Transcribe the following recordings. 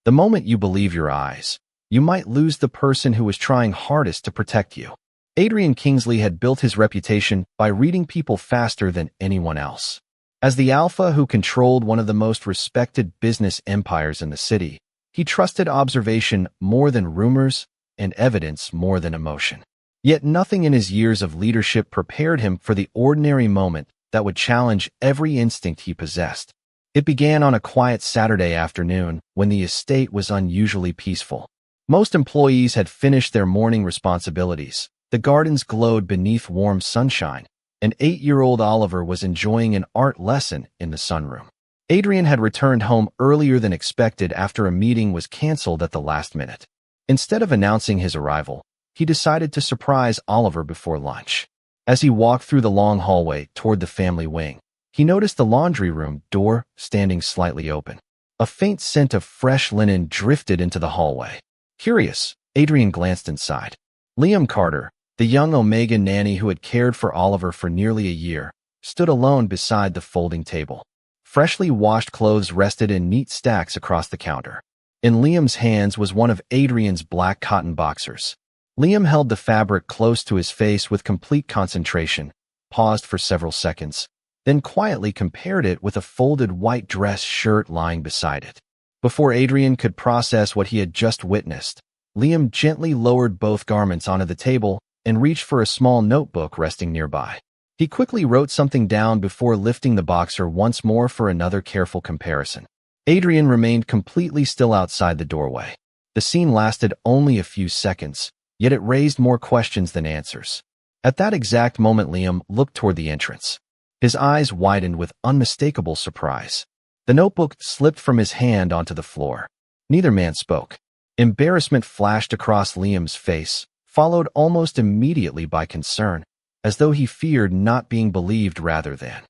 The moment you believe your eyes, you might lose the person who was trying hardest to protect you. Adrian Kingsley had built his reputation by reading people faster than anyone else. As the alpha who controlled one of the most respected business empires in the city, he trusted observation more than rumors and evidence more than emotion. Yet nothing in his years of leadership prepared him for the ordinary moment that would challenge every instinct he possessed. It began on a quiet Saturday afternoon when the estate was unusually peaceful. Most employees had finished their morning responsibilities. The gardens glowed beneath warm sunshine, and 8-year-old Oliver was enjoying an art lesson in the sunroom. Adrian had returned home earlier than expected after a meeting was canceled at the last minute. Instead of announcing his arrival, he decided to surprise Oliver before lunch. As he walked through the long hallway toward the family wing, he noticed the laundry room door standing slightly open. A faint scent of fresh linen drifted into the hallway. Curious, Adrian glanced inside. Liam Carter, the young Omega nanny who had cared for Oliver for nearly a year, stood alone beside the folding table. Freshly washed clothes rested in neat stacks across the counter. In Liam's hands was one of Adrian's black cotton boxers. Liam held the fabric close to his face with complete concentration, paused for several seconds, then quietly compared it with a folded white dress shirt lying beside it. Before Adrian could process what he had just witnessed, Liam gently lowered both garments onto the table and reached for a small notebook resting nearby. He quickly wrote something down before lifting the boxer once more for another careful comparison. Adrian remained completely still outside the doorway. The scene lasted only a few seconds, yet it raised more questions than answers. At that exact moment, Liam looked toward the entrance. His eyes widened with unmistakable surprise. The notebook slipped from his hand onto the floor. Neither man spoke. Embarrassment flashed across Liam's face, followed almost immediately by concern, as though he feared not being believed rather than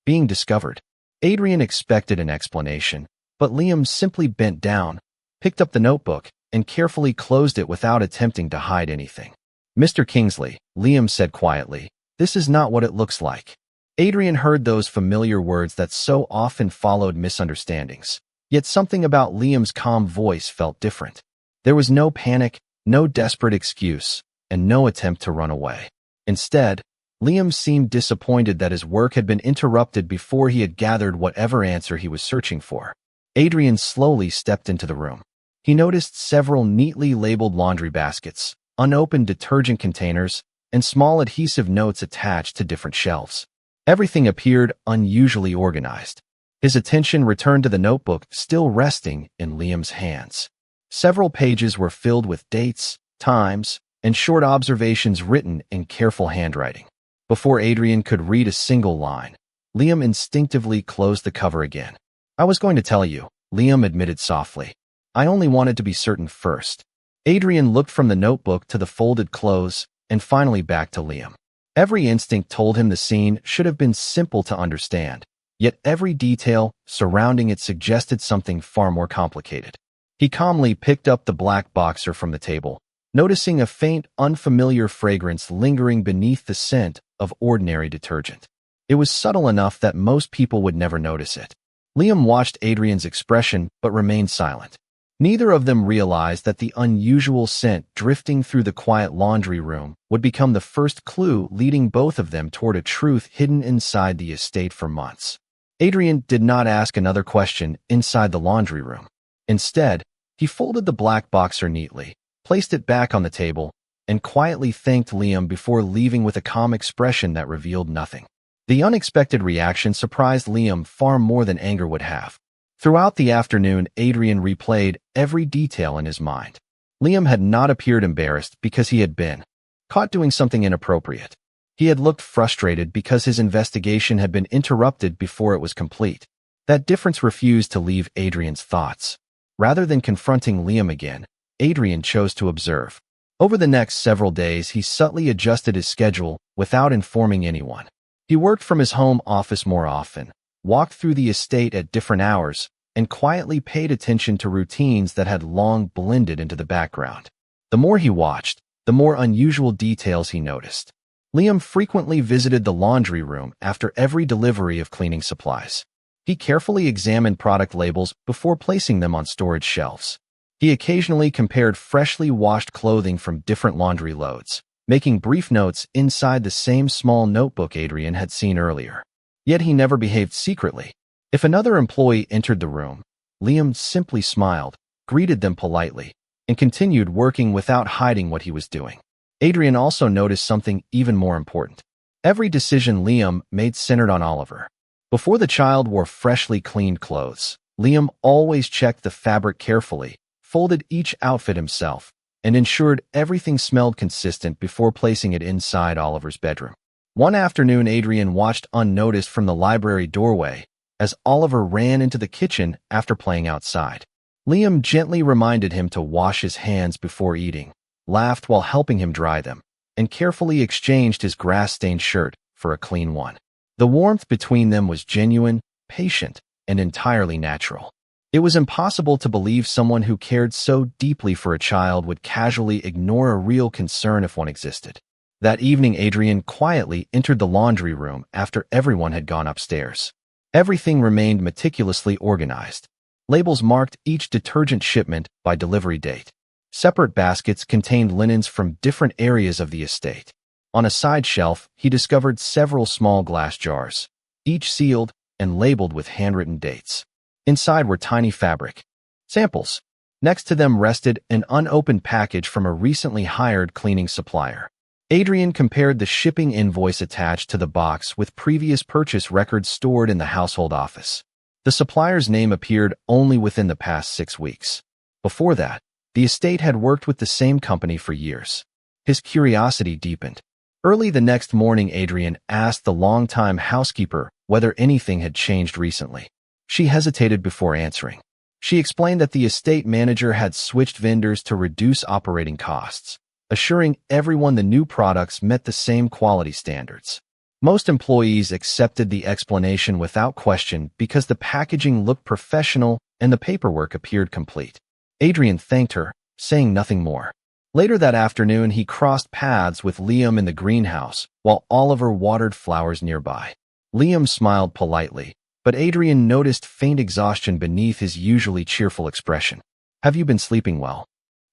being discovered. Adrian expected an explanation, but Liam simply bent down, picked up the notebook, and carefully closed it without attempting to hide anything. "Mr. Kingsley," Liam said quietly, "this is not what it looks like." Adrian heard those familiar words that so often followed misunderstandings, yet something about Liam's calm voice felt different. There was no panic, no desperate excuse, and no attempt to run away. Instead, Liam seemed disappointed that his work had been interrupted before he had gathered whatever answer he was searching for. Adrian slowly stepped into the room. He noticed several neatly labeled laundry baskets, unopened detergent containers, and small adhesive notes attached to different shelves. Everything appeared unusually organized. His attention returned to the notebook still resting in Liam's hands. Several pages were filled with dates, times, and short observations written in careful handwriting. Before Adrian could read a single line, Liam instinctively closed the cover again. "I was going to tell you," Liam admitted softly. "I only wanted to be certain first." Adrian looked from the notebook to the folded clothes and finally back to Liam. Every instinct told him the scene should have been simple to understand, yet every detail surrounding it suggested something far more complicated. He calmly picked up the black boxer from the table, noticing a faint, unfamiliar fragrance lingering beneath the scent of ordinary detergent. It was subtle enough that most people would never notice it. Liam watched Adrian's expression but remained silent. Neither of them realized that the unusual scent drifting through the quiet laundry room would become the first clue leading both of them toward a truth hidden inside the estate for months. Adrian did not ask another question inside the laundry room. Instead, he folded the black boxer neatly, placed it back on the table, and quietly thanked Liam before leaving with a calm expression that revealed nothing. The unexpected reaction surprised Liam far more than anger would have. Throughout the afternoon, Adrian replayed every detail in his mind. Liam had not appeared embarrassed because he had been caught doing something inappropriate. He had looked frustrated because his investigation had been interrupted before it was complete. That difference refused to leave Adrian's thoughts. Rather than confronting Liam again, Adrian chose to observe. Over the next several days, he subtly adjusted his schedule without informing anyone. He worked from his home office more often, walked through the estate at different hours, and quietly paid attention to routines that had long blended into the background. The more he watched, the more unusual details he noticed. Liam frequently visited the laundry room after every delivery of cleaning supplies. He carefully examined product labels before placing them on storage shelves. He occasionally compared freshly washed clothing from different laundry loads, making brief notes inside the same small notebook Adrian had seen earlier. Yet he never behaved secretly. If another employee entered the room, Liam simply smiled, greeted them politely, and continued working without hiding what he was doing. Adrian also noticed something even more important. Every decision Liam made centered on Oliver. Before the child wore freshly cleaned clothes, Liam always checked the fabric carefully, folded each outfit himself, and ensured everything smelled consistent before placing it inside Oliver's bedroom. One afternoon, Adrian watched unnoticed from the library doorway as Oliver ran into the kitchen after playing outside. Liam gently reminded him to wash his hands before eating, laughed while helping him dry them, and carefully exchanged his grass-stained shirt for a clean one. The warmth between them was genuine, patient, and entirely natural. It was impossible to believe someone who cared so deeply for a child would casually ignore a real concern if one existed. That evening, Adrian quietly entered the laundry room after everyone had gone upstairs. Everything remained meticulously organized. Labels marked each detergent shipment by delivery date. Separate baskets contained linens from different areas of the estate. On a side shelf, he discovered several small glass jars, each sealed and labeled with handwritten dates. Inside were tiny fabric samples. Next to them rested an unopened package from a recently hired cleaning supplier. Adrian compared the shipping invoice attached to the box with previous purchase records stored in the household office. The supplier's name appeared only within the past 6 weeks. Before that, the estate had worked with the same company for years. His curiosity deepened. Early the next morning, Adrian asked the longtime housekeeper whether anything had changed recently. She hesitated before answering. She explained that the estate manager had switched vendors to reduce operating costs, assuring everyone the new products met the same quality standards. Most employees accepted the explanation without question because the packaging looked professional and the paperwork appeared complete. Adrian thanked her, saying nothing more. Later that afternoon, he crossed paths with Liam in the greenhouse while Oliver watered flowers nearby. Liam smiled politely, but Adrian noticed faint exhaustion beneath his usually cheerful expression. "Have you been sleeping well?"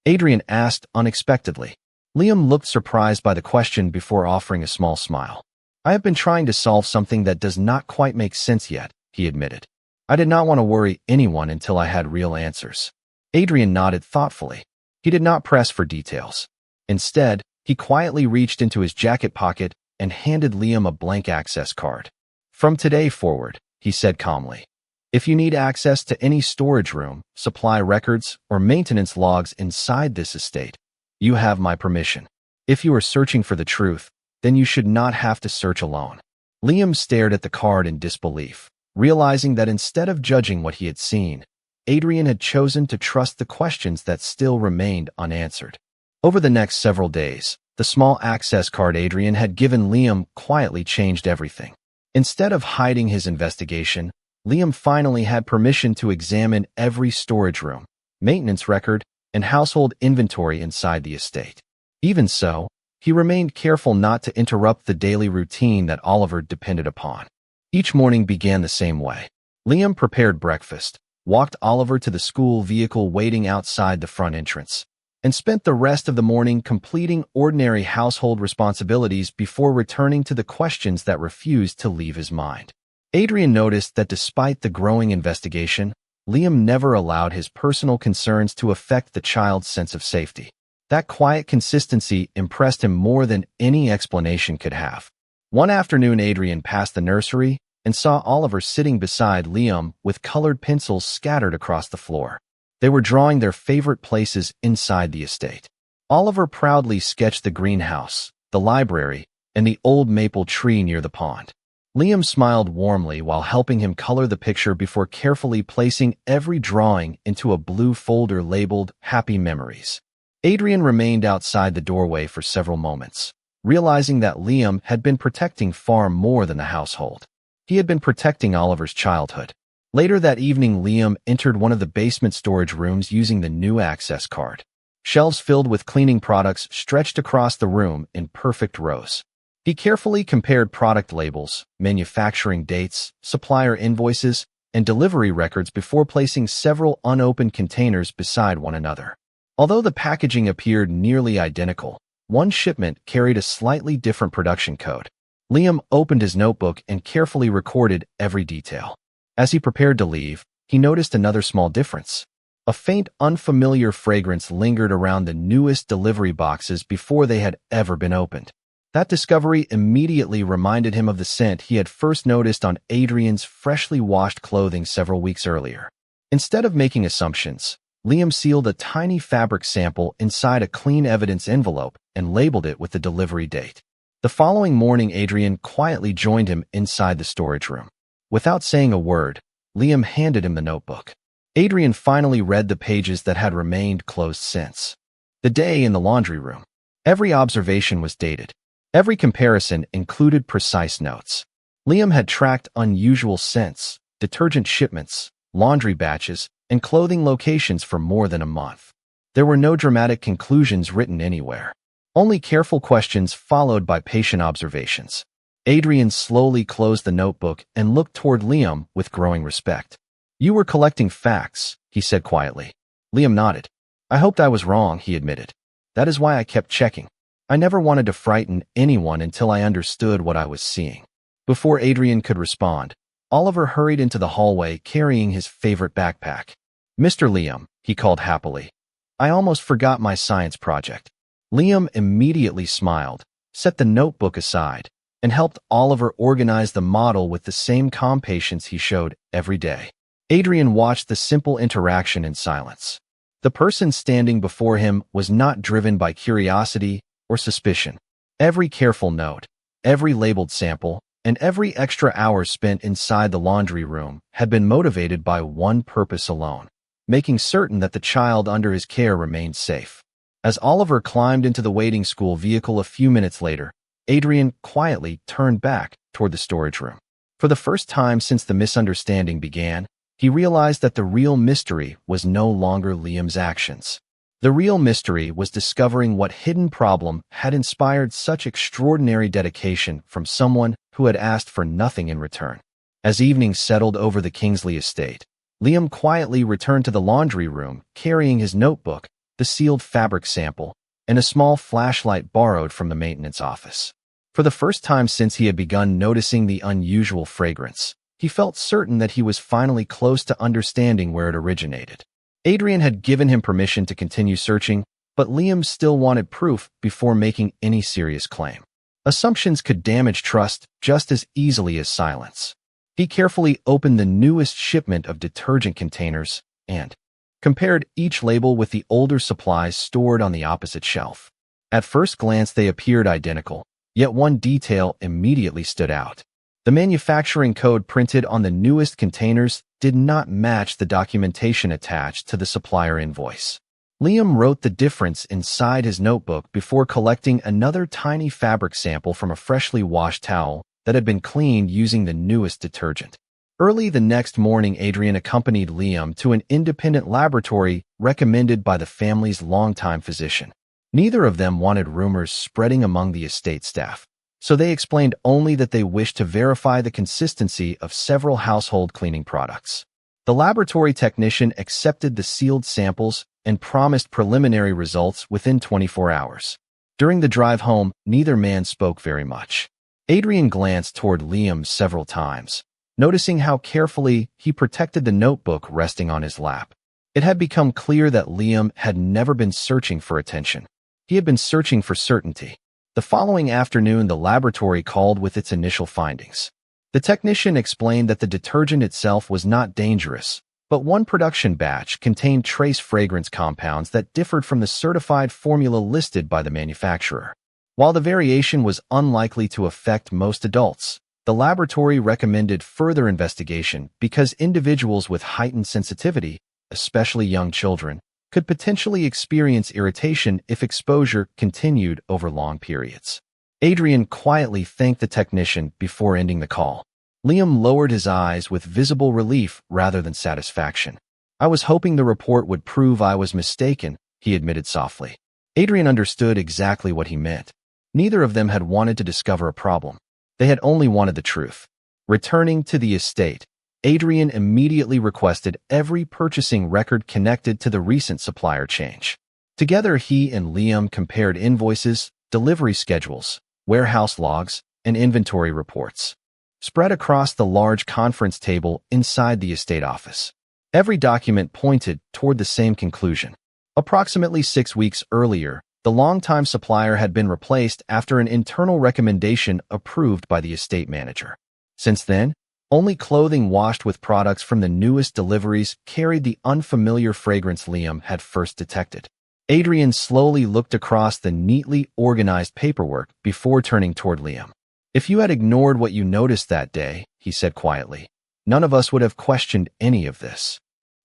Adrian asked unexpectedly. Liam looked surprised by the question before offering a small smile. "I have been trying to solve something that does not quite make sense yet," he admitted. "I did not want to worry anyone until I had real answers." Adrian nodded thoughtfully. He did not press for details. Instead, he quietly reached into his jacket pocket and handed Liam a blank access card. "From today forward," he said calmly, "if you need access to any storage room, supply records, or maintenance logs inside this estate, you have my permission. If you are searching for the truth, then you should not have to search alone." Liam stared at the card in disbelief, realizing that instead of judging what he had seen, Adrian had chosen to trust the questions that still remained unanswered. Over the next several days, the small access card Adrian had given Liam quietly changed everything. Instead of hiding his investigation, Liam finally had permission to examine every storage room, maintenance record, and household inventory inside the estate. Even so, he remained careful not to interrupt the daily routine that Oliver depended upon. Each morning began the same way. Liam prepared breakfast, walked Oliver to the school vehicle waiting outside the front entrance, and spent the rest of the morning completing ordinary household responsibilities before returning to the questions that refused to leave his mind. Adrian noticed that despite the growing investigation, Liam never allowed his personal concerns to affect the child's sense of safety. That quiet consistency impressed him more than any explanation could have. One afternoon, Adrian passed the nursery and saw Oliver sitting beside Liam with colored pencils scattered across the floor. They were drawing their favorite places inside the estate. Oliver proudly sketched the greenhouse, the library, and the old maple tree near the pond. Liam smiled warmly while helping him color the picture before carefully placing every drawing into a blue folder labeled Happy Memories. Adrian remained outside the doorway for several moments, realizing that Liam had been protecting far more than the household. He had been protecting Oliver's childhood. Later that evening, Liam entered one of the basement storage rooms using the new access card. Shelves filled with cleaning products stretched across the room in perfect rows. He carefully compared product labels, manufacturing dates, supplier invoices, and delivery records before placing several unopened containers beside one another. Although the packaging appeared nearly identical, one shipment carried a slightly different production code. Liam opened his notebook and carefully recorded every detail. As he prepared to leave, he noticed another small difference. A faint, unfamiliar fragrance lingered around the newest delivery boxes before they had ever been opened. That discovery immediately reminded him of the scent he had first noticed on Adrian's freshly washed clothing several weeks earlier. Instead of making assumptions, Liam sealed a tiny fabric sample inside a clean evidence envelope and labeled it with the delivery date. The following morning, Adrian quietly joined him inside the storage room. Without saying a word, Liam handed him the notebook. Adrian finally read the pages that had remained closed since. The day in the laundry room. Every observation was dated. Every comparison included precise notes. Liam had tracked unusual scents, detergent shipments, laundry batches, and clothing locations for more than a month. There were no dramatic conclusions written anywhere. Only careful questions followed by patient observations. Adrian slowly closed the notebook and looked toward Liam with growing respect. "You were collecting facts," he said quietly. Liam nodded. "I hoped I was wrong," he admitted. "That is why I kept checking. I never wanted to frighten anyone until I understood what I was seeing." Before Adrian could respond, Oliver hurried into the hallway carrying his favorite backpack. "Mr. Liam," he called happily. "I almost forgot my science project." Liam immediately smiled, set the notebook aside, and helped Oliver organize the model with the same calm patience he showed every day. Adrian watched the simple interaction in silence. The person standing before him was not driven by curiosity or suspicion. Every careful note, every labeled sample, and every extra hour spent inside the laundry room had been motivated by one purpose alone: making certain that the child under his care remained safe. As Oliver climbed into the waiting school vehicle a few minutes later, Adrian quietly turned back toward the storage room. For the first time since the misunderstanding began, he realized that the real mystery was no longer Liam's actions. The real mystery was discovering what hidden problem had inspired such extraordinary dedication from someone who had asked for nothing in return. As evening settled over the Kingsley estate, Liam quietly returned to the laundry room carrying his notebook, the sealed fabric sample, and a small flashlight borrowed from the maintenance office. For the first time since he had begun noticing the unusual fragrance, he felt certain that he was finally close to understanding where it originated. Adrian had given him permission to continue searching, but Liam still wanted proof before making any serious claim. Assumptions could damage trust just as easily as silence. He carefully opened the newest shipment of detergent containers and compared each label with the older supplies stored on the opposite shelf. At first glance, they appeared identical, yet one detail immediately stood out. The manufacturing code printed on the newest containers did not match the documentation attached to the supplier invoice. Liam wrote the difference inside his notebook before collecting another tiny fabric sample from a freshly washed towel that had been cleaned using the newest detergent. Early the next morning, Adrian accompanied Liam to an independent laboratory recommended by the family's longtime physician. Neither of them wanted rumors spreading among the estate staff, so they explained only that they wished to verify the consistency of several household cleaning products. The laboratory technician accepted the sealed samples and promised preliminary results within 24 hours. During the drive home, neither man spoke very much. Adrian glanced toward Liam several times, noticing how carefully he protected the notebook resting on his lap. It had become clear that Liam had never been searching for attention. He had been searching for certainty. The following afternoon, the laboratory called with its initial findings. The technician explained that the detergent itself was not dangerous, but one production batch contained trace fragrance compounds that differed from the certified formula listed by the manufacturer. While the variation was unlikely to affect most adults, the laboratory recommended further investigation because individuals with heightened sensitivity, especially young children, could potentially experience irritation if exposure continued over long periods. Adrian quietly thanked the technician before ending the call. Liam lowered his eyes with visible relief rather than satisfaction. "I was hoping the report would prove I was mistaken," he admitted softly. Adrian understood exactly what he meant. Neither of them had wanted to discover a problem. They had only wanted the truth. Returning to the estate, Adrian immediately requested every purchasing record connected to the recent supplier change. Together, he and Liam compared invoices, delivery schedules, warehouse logs, and inventory reports, spread across the large conference table inside the estate office. Every document pointed toward the same conclusion. Approximately 6 weeks earlier, the longtime supplier had been replaced after an internal recommendation approved by the estate manager. Since then, only clothing washed with products from the newest deliveries carried the unfamiliar fragrance Liam had first detected. Adrian slowly looked across the neatly organized paperwork before turning toward Liam. "If you had ignored what you noticed that day," he said quietly, "none of us would have questioned any of this."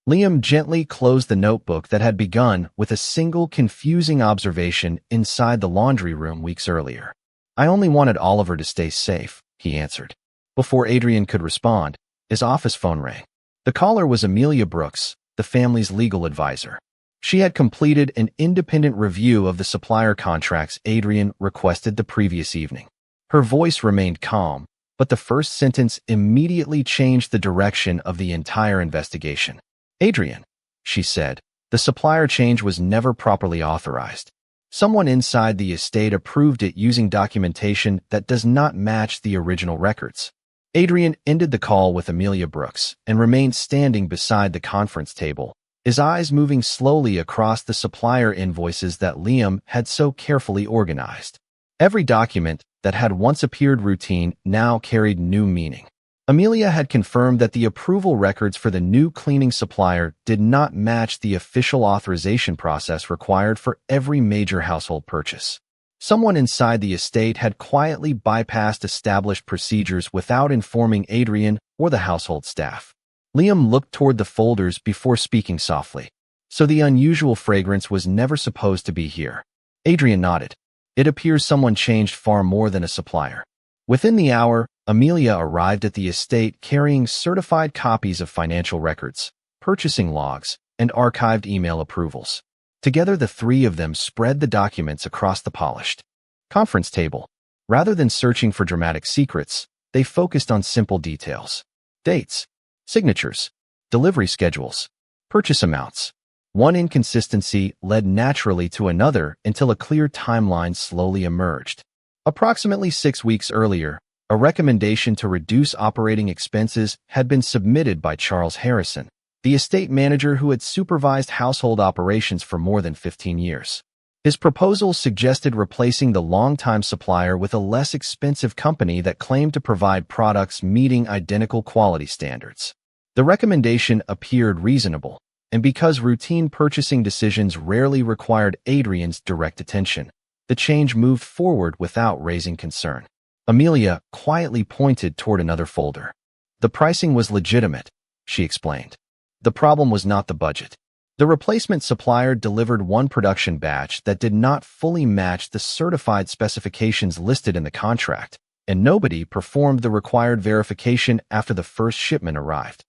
Liam gently closed the notebook that had begun with a single confusing observation inside the laundry room weeks earlier. "I only wanted Oliver to stay safe," he answered. Before Adrian could respond, his office phone rang. The caller was Amelia Brooks, the family's legal advisor. She had completed an independent review of the supplier contracts Adrian requested the previous evening. Her voice remained calm, but the first sentence immediately changed the direction of the entire investigation. "Adrian," she said, "the supplier change was never properly authorized. Someone inside the estate approved it using documentation that does not match the original records." Adrian ended the call with Amelia Brooks and remained standing beside the conference table, his eyes moving slowly across the supplier invoices that Liam had so carefully organized. Every document that had once appeared routine now carried new meaning. Amelia had confirmed that the approval records for the new cleaning supplier did not match the official authorization process required for every major household purchase. Someone inside the estate had quietly bypassed established procedures without informing Adrian or the household staff. Liam looked toward the folders before speaking softly. "So the unusual fragrance was never supposed to be here." Adrian nodded. "It appears someone changed far more than a supplier." Within the hour, Amelia arrived at the estate carrying certified copies of financial records, purchasing logs, and archived email approvals. Together, the three of them spread the documents across the polished conference table. Rather than searching for dramatic secrets, they focused on simple details: dates, signatures, delivery schedules, purchase amounts. One inconsistency led naturally to another until a clear timeline slowly emerged. Approximately 6 weeks earlier, a recommendation to reduce operating expenses had been submitted by Charles Harrison, the estate manager who had supervised household operations for more than 15 years. His proposal suggested replacing the longtime supplier with a less expensive company that claimed to provide products meeting identical quality standards. The recommendation appeared reasonable, and because routine purchasing decisions rarely required Adrian's direct attention, the change moved forward without raising concern. Amelia quietly pointed toward another folder. "The pricing was legitimate," she explained. "The problem was not the budget. The replacement supplier delivered one production batch that did not fully match the certified specifications listed in the contract, and nobody performed the required verification after the first shipment arrived."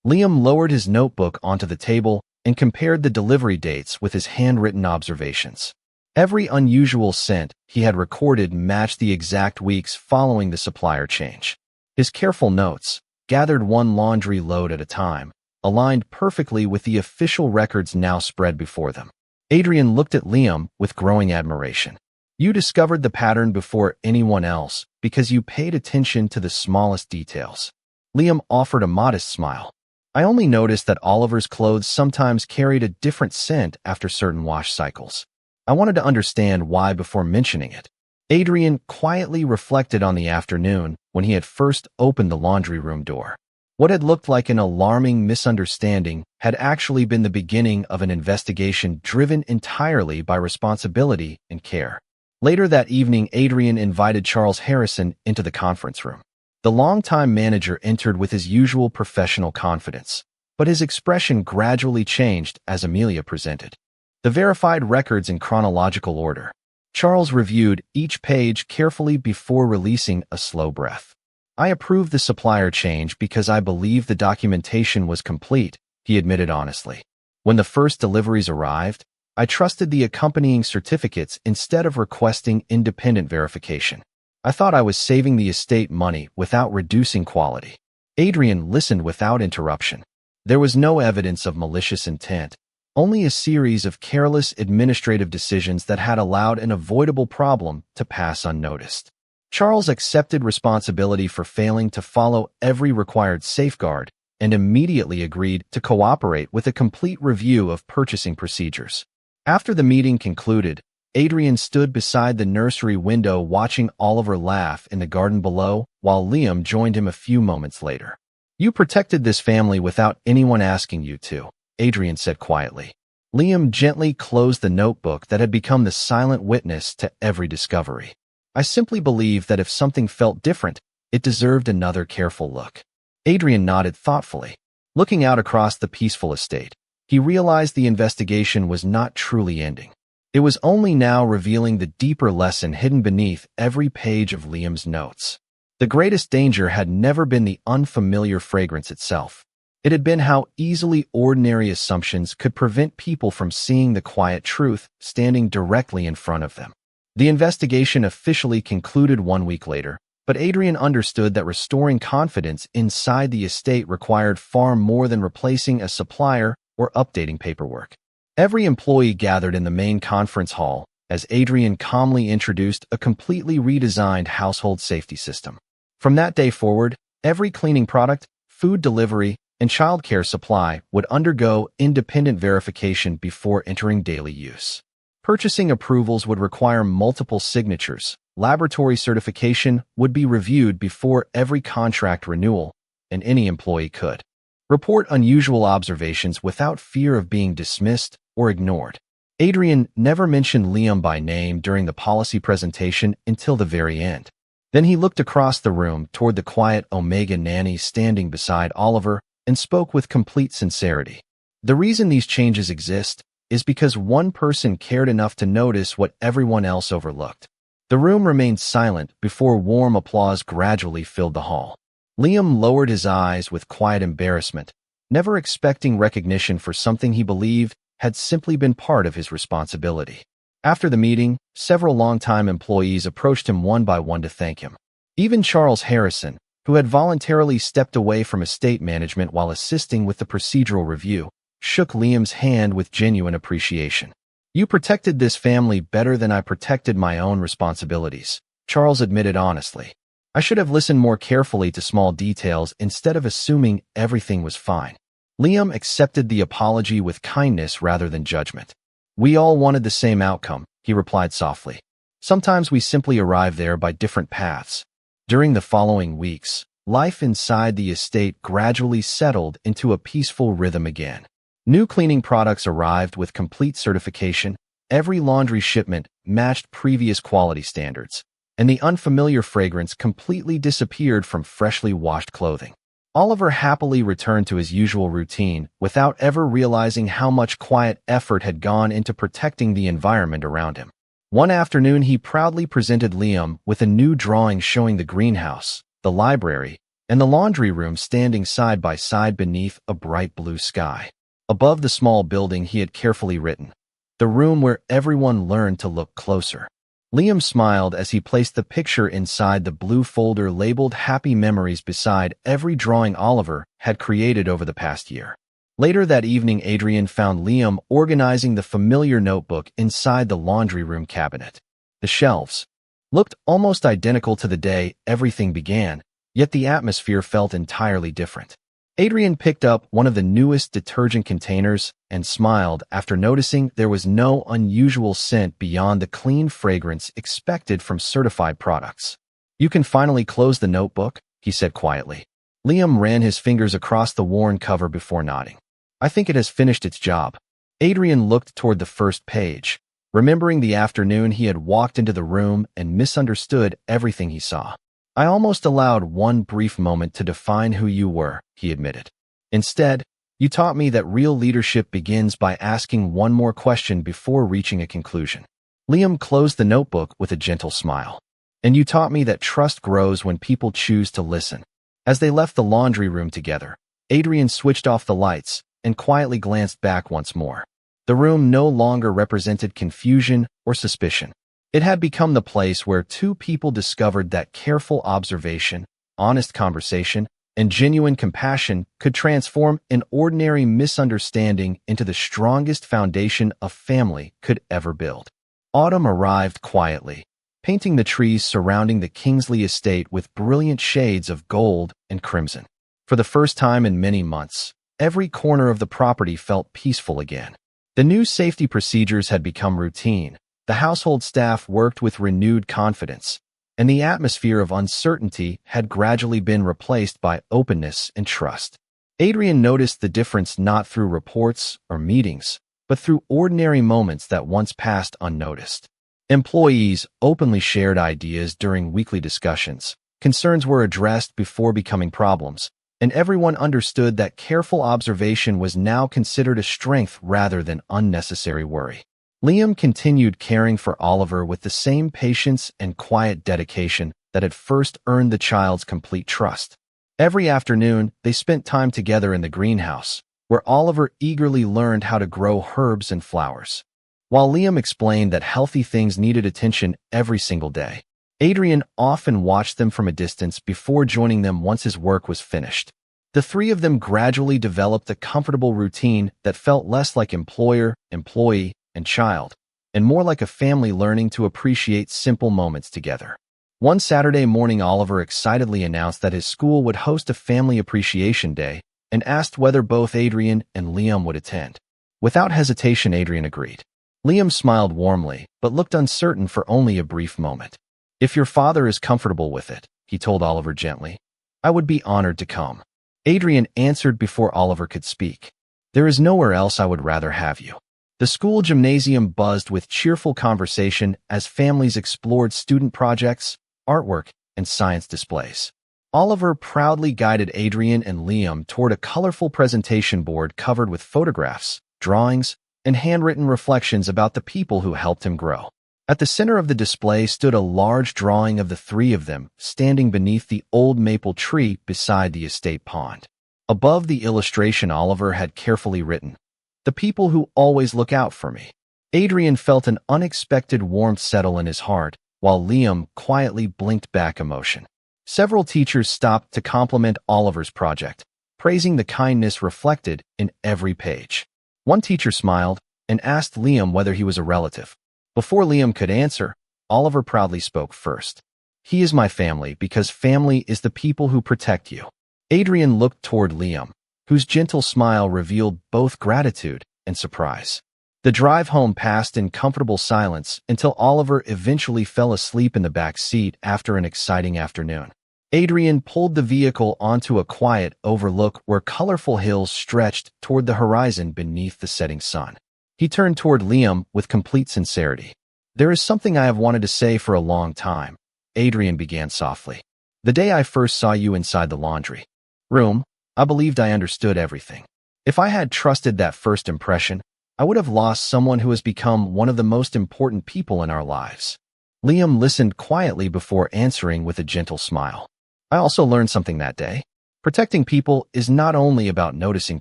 Liam lowered his notebook onto the table and compared the delivery dates with his handwritten observations. Every unusual scent he had recorded matched the exact weeks following the supplier change. His careful notes, gathered one laundry load at a time, aligned perfectly with the official records now spread before them. Adrian looked at Liam with growing admiration. "You discovered the pattern before anyone else because you paid attention to the smallest details." Liam offered a modest smile. "I only noticed that Oliver's clothes sometimes carried a different scent after certain wash cycles. I wanted to understand why before mentioning it." Adrian quietly reflected on the afternoon when he had first opened the laundry room door. What had looked like an alarming misunderstanding had actually been the beginning of an investigation driven entirely by responsibility and care. Later that evening, Adrian invited Charles Harrison into the conference room. The longtime manager entered with his usual professional confidence, but his expression gradually changed as Amelia presented the verified records in chronological order. Charles reviewed each page carefully before releasing a slow breath. "I approved the supplier change because I believed the documentation was complete," he admitted honestly. "When the first deliveries arrived, I trusted the accompanying certificates instead of requesting independent verification. I thought I was saving the estate money without reducing quality." Adrian listened without interruption. There was no evidence of malicious intent, only a series of careless administrative decisions that had allowed an avoidable problem to pass unnoticed. Charles accepted responsibility for failing to follow every required safeguard and immediately agreed to cooperate with a complete review of purchasing procedures. After the meeting concluded, Adrian stood beside the nursery window watching Oliver laugh in the garden below, while Liam joined him a few moments later. "You protected this family without anyone asking you to," Adrian said quietly. Liam gently closed the notebook that had become the silent witness to every discovery. "I simply believe that if something felt different, it deserved another careful look." Adrian nodded thoughtfully. Looking out across the peaceful estate, he realized the investigation was not truly ending. It was only now revealing the deeper lesson hidden beneath every page of Liam's notes. The greatest danger had never been the unfamiliar fragrance itself. It had been how easily ordinary assumptions could prevent people from seeing the quiet truth standing directly in front of them. The investigation officially concluded 1 week later, but Adrian understood that restoring confidence inside the estate required far more than replacing a supplier or updating paperwork. Every employee gathered in the main conference hall as Adrian calmly introduced a completely redesigned household safety system. From that day forward, every cleaning product, food delivery, and childcare supply would undergo independent verification before entering daily use. Purchasing approvals would require multiple signatures, laboratory certification would be reviewed before every contract renewal, and any employee could report unusual observations without fear of being dismissed or ignored. Adrian never mentioned Liam by name during the policy presentation until the very end. Then he looked across the room toward the quiet Omega Nanny standing beside Oliver and spoke with complete sincerity. "The reason these changes exist is because one person cared enough to notice what everyone else overlooked." The room remained silent before warm applause gradually filled the hall. Liam lowered his eyes with quiet embarrassment, never expecting recognition for something he believed had simply been part of his responsibility. After the meeting, several longtime employees approached him one by one to thank him. Even Charles Harrison, who had voluntarily stepped away from estate management while assisting with the procedural review, shook Liam's hand with genuine appreciation. "You protected this family better than I protected my own responsibilities," Charles admitted honestly. "I should have listened more carefully to small details instead of assuming everything was fine." Liam accepted the apology with kindness rather than judgment. "We all wanted the same outcome," he replied softly. "Sometimes we simply arrive there by different paths." During the following weeks, life inside the estate gradually settled into a peaceful rhythm again. New cleaning products arrived with complete certification, every laundry shipment matched previous quality standards, and the unfamiliar fragrance completely disappeared from freshly washed clothing. Oliver happily returned to his usual routine without ever realizing how much quiet effort had gone into protecting the environment around him. One afternoon, he proudly presented Liam with a new drawing showing the greenhouse, the library, and the laundry room standing side by side beneath a bright blue sky. Above the small building he had carefully written, "The room where everyone learned to look closer." Liam smiled as he placed the picture inside the blue folder labeled Happy Memories beside every drawing Oliver had created over the past year. Later that evening, Adrian found Liam organizing the familiar notebook inside the laundry room cabinet. The shelves looked almost identical to the day everything began, yet the atmosphere felt entirely different. Adrian picked up one of the newest detergent containers and smiled after noticing there was no unusual scent beyond the clean fragrance expected from certified products. "You can finally close the notebook," he said quietly. Liam ran his fingers across the worn cover before nodding. "I think it has finished its job." Adrian looked toward the first page, remembering the afternoon he had walked into the room and misunderstood everything he saw. "I almost allowed one brief moment to define who you were," he admitted. "Instead, you taught me that real leadership begins by asking one more question before reaching a conclusion." Liam closed the notebook with a gentle smile. "And you taught me that trust grows when people choose to listen." As they left the laundry room together, Adrian switched off the lights and quietly glanced back once more. The room no longer represented confusion or suspicion. It had become the place where two people discovered that careful observation, honest conversation, and genuine compassion could transform an ordinary misunderstanding into the strongest foundation a family could ever build. Autumn arrived quietly, painting the trees surrounding the Kingsley estate with brilliant shades of gold and crimson. For the first time in many months, every corner of the property felt peaceful again. The new safety procedures had become routine, the household staff worked with renewed confidence, and the atmosphere of uncertainty had gradually been replaced by openness and trust. Adrian noticed the difference not through reports or meetings, but through ordinary moments that once passed unnoticed. Employees openly shared ideas during weekly discussions, concerns were addressed before becoming problems, and everyone understood that careful observation was now considered a strength rather than unnecessary worry. Liam continued caring for Oliver with the same patience and quiet dedication that had first earned the child's complete trust. Every afternoon, they spent time together in the greenhouse, where Oliver eagerly learned how to grow herbs and flowers. While Liam explained that healthy things needed attention every single day, Adrian often watched them from a distance before joining them once his work was finished. The three of them gradually developed a comfortable routine that felt less like employer, employee, and child, and more like a family learning to appreciate simple moments together. One Saturday morning, Oliver excitedly announced that his school would host a Family Appreciation Day and asked whether both Adrian and Liam would attend. Without hesitation, Adrian agreed. Liam smiled warmly, but looked uncertain for only a brief moment. "If your father is comfortable with it," he told Oliver gently, "I would be honored to come." Adrian answered before Oliver could speak. "There is nowhere else I would rather have you." The school gymnasium buzzed with cheerful conversation as families explored student projects, artwork, and science displays. Oliver proudly guided Adrian and Liam toward a colorful presentation board covered with photographs, drawings, and handwritten reflections about the people who helped him grow. At the center of the display stood a large drawing of the three of them standing beneath the old maple tree beside the estate pond. Above the illustration, Oliver had carefully written, "The people who always look out for me." Adrian felt an unexpected warmth settle in his heart, while Liam quietly blinked back emotion. Several teachers stopped to compliment Oliver's project, praising the kindness reflected in every page. One teacher smiled and asked Liam whether he was a relative. Before Liam could answer, Oliver proudly spoke first. "He is my family because family is the people who protect you." Adrian looked toward Liam, whose gentle smile revealed both gratitude and surprise. The drive home passed in comfortable silence until Oliver eventually fell asleep in the back seat after an exciting afternoon. Adrian pulled the vehicle onto a quiet overlook where colorful hills stretched toward the horizon beneath the setting sun. He turned toward Liam with complete sincerity. "There is something I have wanted to say for a long time," Adrian began softly. "The day I first saw you inside the laundry room, I believed I understood everything. If I had trusted that first impression, I would have lost someone who has become one of the most important people in our lives." Liam listened quietly before answering with a gentle smile. "I also learned something that day. Protecting people is not only about noticing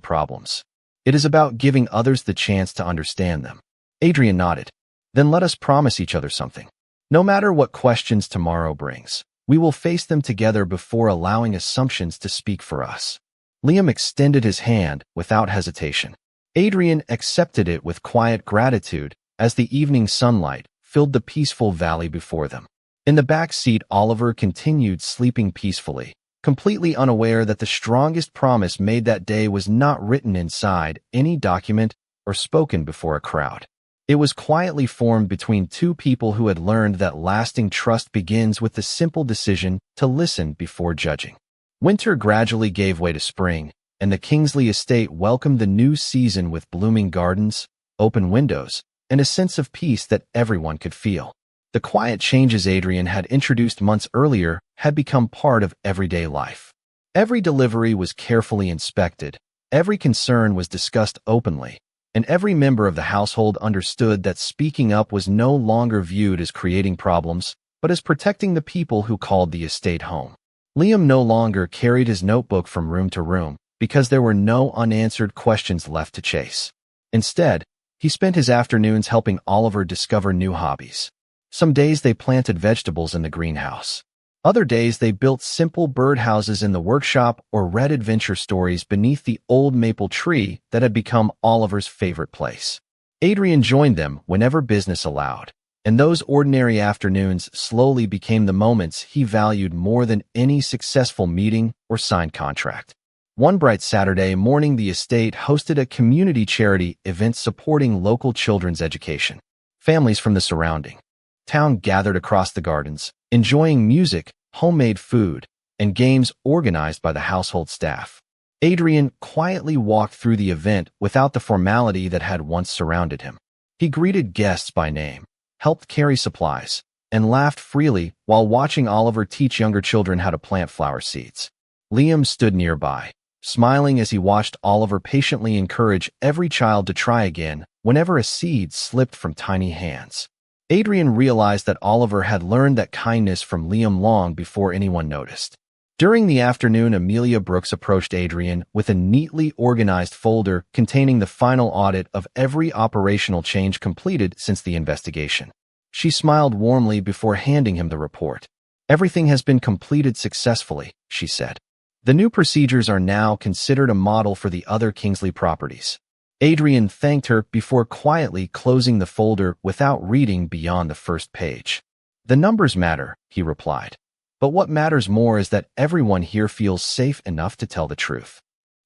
problems. It is about giving others the chance to understand them." Adrian nodded. "Then let us promise each other something. No matter what questions tomorrow brings, we will face them together before allowing assumptions to speak for us." Liam extended his hand without hesitation. Adrian accepted it with quiet gratitude as the evening sunlight filled the peaceful valley before them. In the back seat, Oliver continued sleeping peacefully, completely unaware that the strongest promise made that day was not written inside any document or spoken before a crowd. It was quietly formed between two people who had learned that lasting trust begins with the simple decision to listen before judging. Winter gradually gave way to spring, and the Kingsley estate welcomed the new season with blooming gardens, open windows, and a sense of peace that everyone could feel. The quiet changes Adrian had introduced months earlier had become part of everyday life. Every delivery was carefully inspected, every concern was discussed openly, and every member of the household understood that speaking up was no longer viewed as creating problems, but as protecting the people who called the estate home. Liam no longer carried his notebook from room to room because there were no unanswered questions left to chase. Instead, he spent his afternoons helping Oliver discover new hobbies. Some days they planted vegetables in the greenhouse. Other days, they built simple birdhouses in the workshop or read adventure stories beneath the old maple tree that had become Oliver's favorite place. Adrian joined them whenever business allowed, and those ordinary afternoons slowly became the moments he valued more than any successful meeting or signed contract. One bright Saturday morning, the estate hosted a community charity event supporting local children's education. Families from the surrounding town gathered across the gardens, enjoying music, homemade food, and games organized by the household staff. Adrian quietly walked through the event without the formality that had once surrounded him. He greeted guests by name, helped carry supplies, and laughed freely while watching Oliver teach younger children how to plant flower seeds. Liam stood nearby, smiling as he watched Oliver patiently encourage every child to try again whenever a seed slipped from tiny hands. Adrian realized that Oliver had learned that kindness from Liam long before anyone noticed. During the afternoon, Amelia Brooks approached Adrian with a neatly organized folder containing the final audit of every operational change completed since the investigation. She smiled warmly before handing him the report. "Everything has been completed successfully," she said. "The new procedures are now considered a model for the other Kingsley properties." Adrian thanked her before quietly closing the folder without reading beyond the first page. "The numbers matter," he replied. "But what matters more is that everyone here feels safe enough to tell the truth."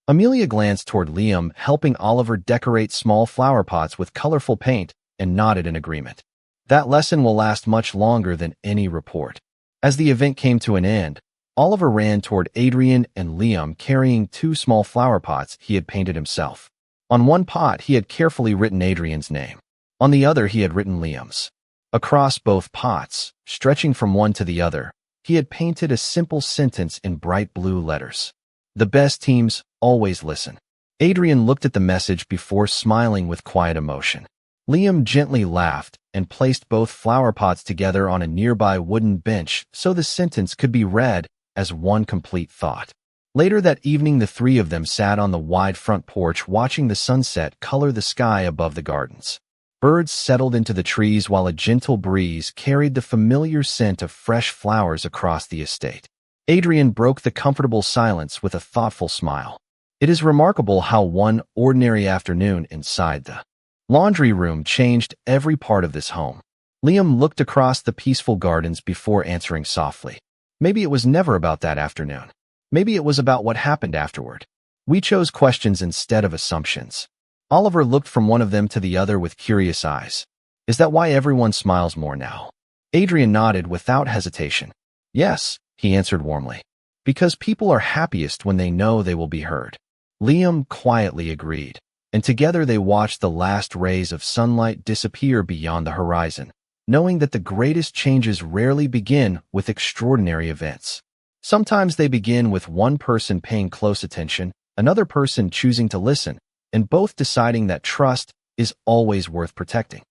Amelia glanced toward Liam, helping Oliver decorate small flower pots with colorful paint, and nodded in agreement. "That lesson will last much longer than any report." As the event came to an end, Oliver ran toward Adrian and Liam carrying 2 small flower pots he had painted himself. On one pot, he had carefully written Adrian's name. On the other, he had written Liam's. Across both pots, stretching from one to the other, he had painted a simple sentence in bright blue letters. "The best teams always listen." Adrian looked at the message before smiling with quiet emotion. Liam gently laughed and placed both flower pots together on a nearby wooden bench so the sentence could be read as one complete thought. Later that evening, the 3 of them sat on the wide front porch watching the sunset color the sky above the gardens. Birds settled into the trees while a gentle breeze carried the familiar scent of fresh flowers across the estate. Adrian broke the comfortable silence with a thoughtful smile. "It is remarkable how one ordinary afternoon inside the laundry room changed every part of this home." Liam looked across the peaceful gardens before answering softly. "Maybe it was never about that afternoon. Maybe it was about what happened afterward. We chose questions instead of assumptions." Oliver looked from one of them to the other with curious eyes. "Is that why everyone smiles more now?" Adrian nodded without hesitation. "Yes," he answered warmly. "Because people are happiest when they know they will be heard." Liam quietly agreed, and together they watched the last rays of sunlight disappear beyond the horizon, knowing that the greatest changes rarely begin with extraordinary events. Sometimes they begin with one person paying close attention, another person choosing to listen, and both deciding that trust is always worth protecting.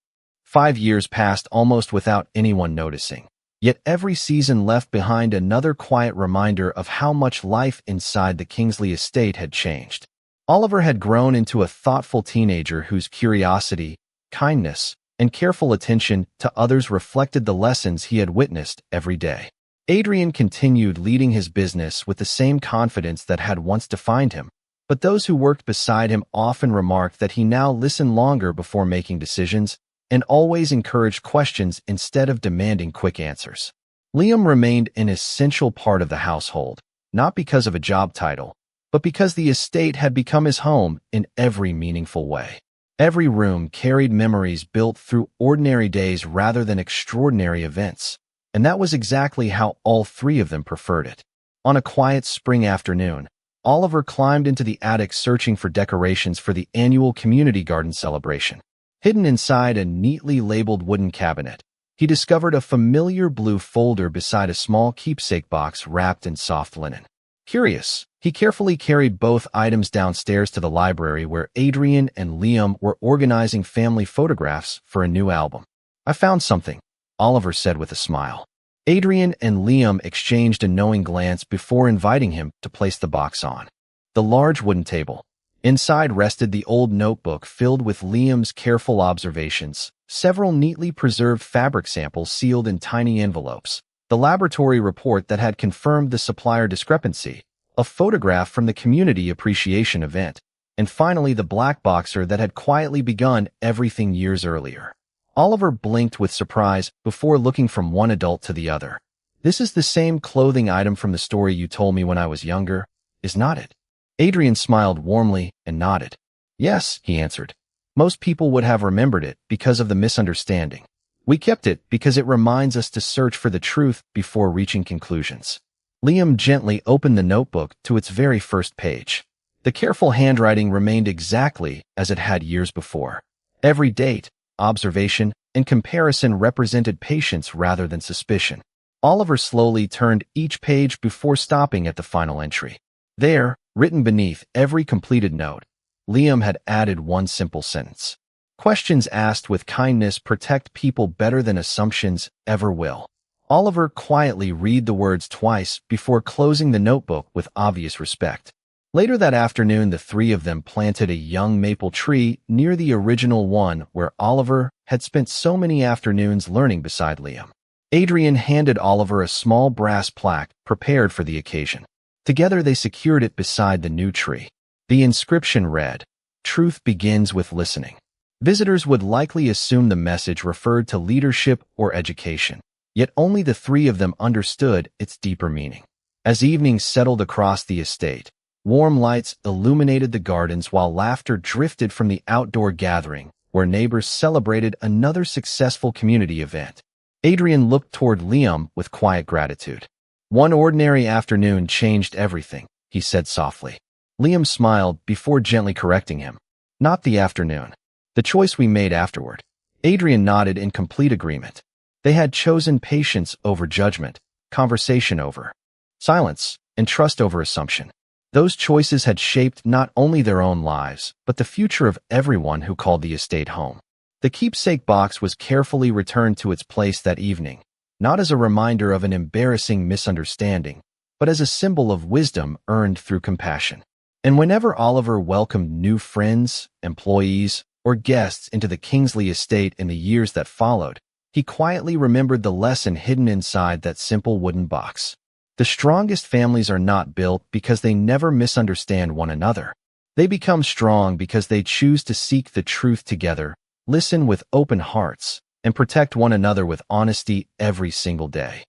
5 years passed almost without anyone noticing, yet every season left behind another quiet reminder of how much life inside the Kingsley estate had changed. Oliver had grown into a thoughtful teenager whose curiosity, kindness, and careful attention to others reflected the lessons he had witnessed every day. Adrian continued leading his business with the same confidence that had once defined him, but those who worked beside him often remarked that he now listened longer before making decisions and always encouraged questions instead of demanding quick answers. Liam remained an essential part of the household, not because of a job title, but because the estate had become his home in every meaningful way. Every room carried memories built through ordinary days rather than extraordinary events. And that was exactly how all 3 of them preferred it. On a quiet spring afternoon, Oliver climbed into the attic searching for decorations for the annual community garden celebration. Hidden inside a neatly labeled wooden cabinet, he discovered a familiar blue folder beside a small keepsake box wrapped in soft linen. Curious, he carefully carried both items downstairs to the library where Adrian and Liam were organizing family photographs for a new album. "I found something," Oliver said with a smile. Adrian and Liam exchanged a knowing glance before inviting him to place the box on the large wooden table. Inside rested the old notebook filled with Liam's careful observations, several neatly preserved fabric samples sealed in tiny envelopes, the laboratory report that had confirmed the supplier discrepancy, a photograph from the community appreciation event, and finally the black boxer that had quietly begun everything years earlier. Oliver blinked with surprise before looking from one adult to the other. "This is the same clothing item from the story you told me when I was younger, is not it?" Adrian smiled warmly and nodded. "Yes," he answered. "Most people would have remembered it because of the misunderstanding. We kept it because it reminds us to search for the truth before reaching conclusions." Liam gently opened the notebook to its very first page. The careful handwriting remained exactly as it had years before. Every date, observation, and comparison represented patience rather than suspicion. Oliver slowly turned each page before stopping at the final entry. There, written beneath every completed note, Liam had added one simple sentence. "Questions asked with kindness protect people better than assumptions ever will." Oliver quietly read the words twice before closing the notebook with obvious respect. Later that afternoon, the three of them planted a young maple tree near the original one where Oliver had spent so many afternoons learning beside Liam. Adrian handed Oliver a small brass plaque prepared for the occasion. Together they secured it beside the new tree. The inscription read, "Truth begins with listening." Visitors would likely assume the message referred to leadership or education, yet only the three of them understood its deeper meaning. As evening settled across the estate, warm lights illuminated the gardens while laughter drifted from the outdoor gathering where neighbors celebrated another successful community event. Adrian looked toward Liam with quiet gratitude. "One ordinary afternoon changed everything," he said softly. Liam smiled before gently correcting him. "Not the afternoon. The choice we made afterward." Adrian nodded in complete agreement. They had chosen patience over judgment, conversation over silence, and trust over assumption. Those choices had shaped not only their own lives, but the future of everyone who called the estate home. The keepsake box was carefully returned to its place that evening, not as a reminder of an embarrassing misunderstanding, but as a symbol of wisdom earned through compassion. And whenever Oliver welcomed new friends, employees, or guests into the Kingsley estate in the years that followed, he quietly remembered the lesson hidden inside that simple wooden box. The strongest families are not built because they never misunderstand one another. They become strong because they choose to seek the truth together, listen with open hearts, and protect one another with honesty every single day.